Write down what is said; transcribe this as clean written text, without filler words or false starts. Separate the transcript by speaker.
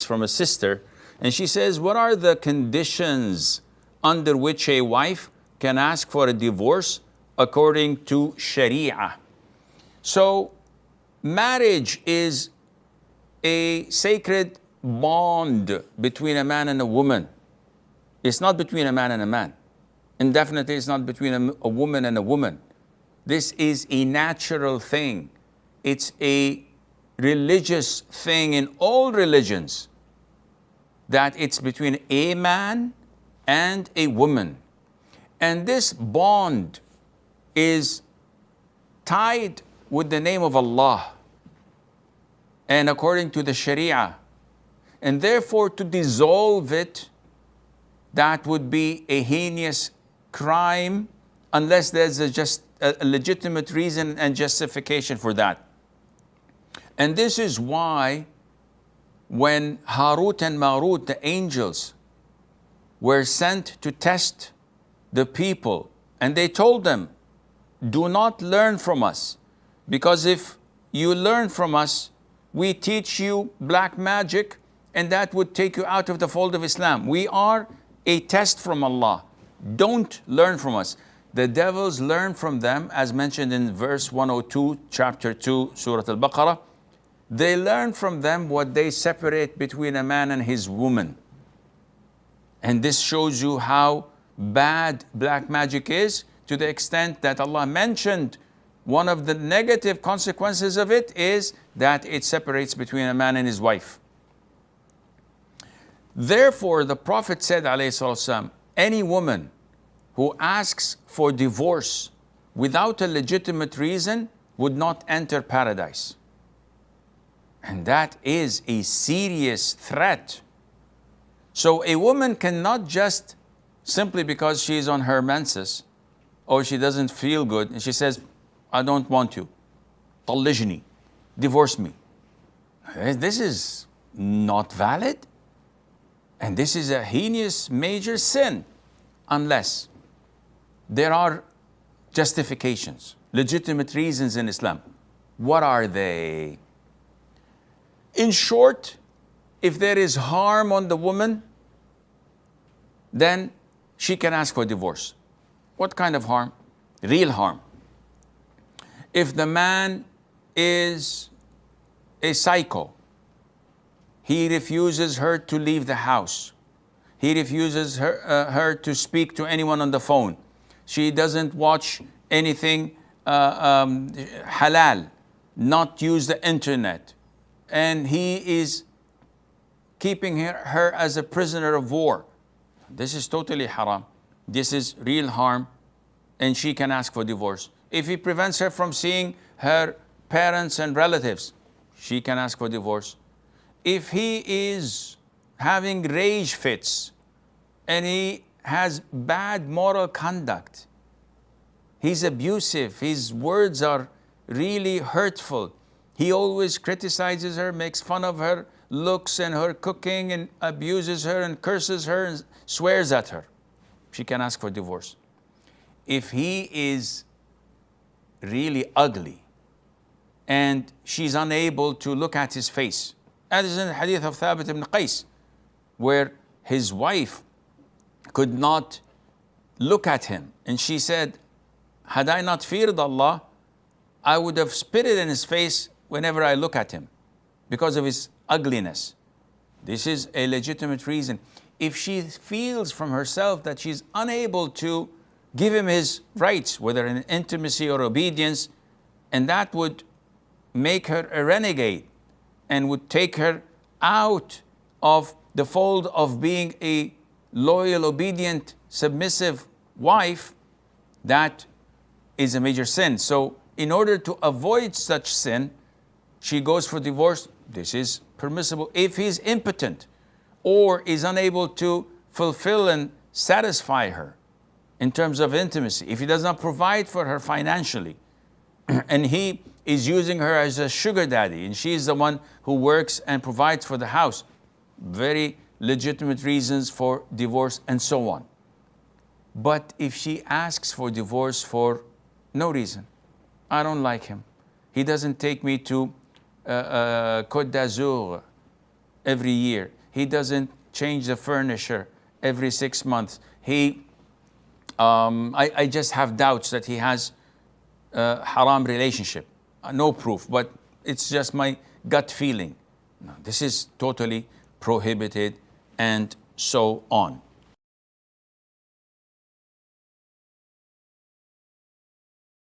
Speaker 1: from a sister, and she says, what are the conditions under which a wife can ask for a divorce according to Sharia? So marriage is a sacred bond between a man and a woman. It's not between a man and a man. And definitely it's not between a woman and a woman. This is a natural thing. It's a religious thing in all religions, that it's between a man and a woman. And this bond is tied with the name of Allah and according to the Sharia. And therefore, to dissolve it, that would be a heinous crime unless there's a legitimate reason and justification for that. And this is why when Harut and Marut, the angels, were sent to test the people, and they told them, do not learn from us, because if you learn from us, we teach you black magic, and that would take you out of the fold of Islam. We are a test from Allah. Don't learn from us. The devils learn from them, as mentioned in verse 102, chapter 2, Surah Al-Baqarah. They learn from them what they separate between a man and his woman. And this shows you how bad black magic is, to the extent that Allah mentioned one of the negative consequences of it is that it separates between a man and his wife. Therefore, the Prophet said, ﷺ, any woman who asks for divorce without a legitimate reason would not enter paradise. And that is a serious threat. So a woman cannot just, simply because she's on her menses or she doesn't feel good, and she says, I don't want you, طلقني, divorce me. This is not valid. And this is a heinous major sin, unless there are justifications, legitimate reasons in Islam. What are they? In short, if there is harm on the woman, then she can ask for divorce. What kind of harm? Real harm. If the man is a psycho, he refuses her to leave the house. He refuses her to speak to anyone on the phone. She doesn't watch anything halal, not use the internet. And he is keeping her as a prisoner of war. This is totally haram. This is real harm, and she can ask for divorce. If he prevents her from seeing her parents and relatives, she can ask for divorce. If he is having rage fits and he has bad moral conduct, he's abusive, his words are really hurtful, he always criticizes her, makes fun of her looks and her cooking, and abuses her and curses her and swears at her, she can ask for divorce. If he is really ugly and she's unable to look at his face, as is in the hadith of Thabit ibn Qais, where his wife could not look at him, and she said, had I not feared Allah, I would have spitted in his face whenever I look at him, because of his ugliness. This is a legitimate reason. If she feels from herself that she's unable to give him his rights, whether in intimacy or obedience, and that would make her a renegade and would take her out of the fold of being a loyal, obedient, submissive wife, that is a major sin. So in order to avoid such sin, she goes for divorce. This is permissible. If he's impotent or is unable to fulfill and satisfy her in terms of intimacy, if he does not provide for her financially, and he is using her as a sugar daddy, and she is the one who works and provides for the house, very legitimate reasons for divorce, and so on. But if she asks for divorce for no reason, I don't like him, he doesn't take me to Côte d'Azur, every year. He doesn't change the furniture every 6 months. I just have doubts that he has a haram relationship. No proof, but it's just my gut feeling. No, this is totally prohibited, and so on.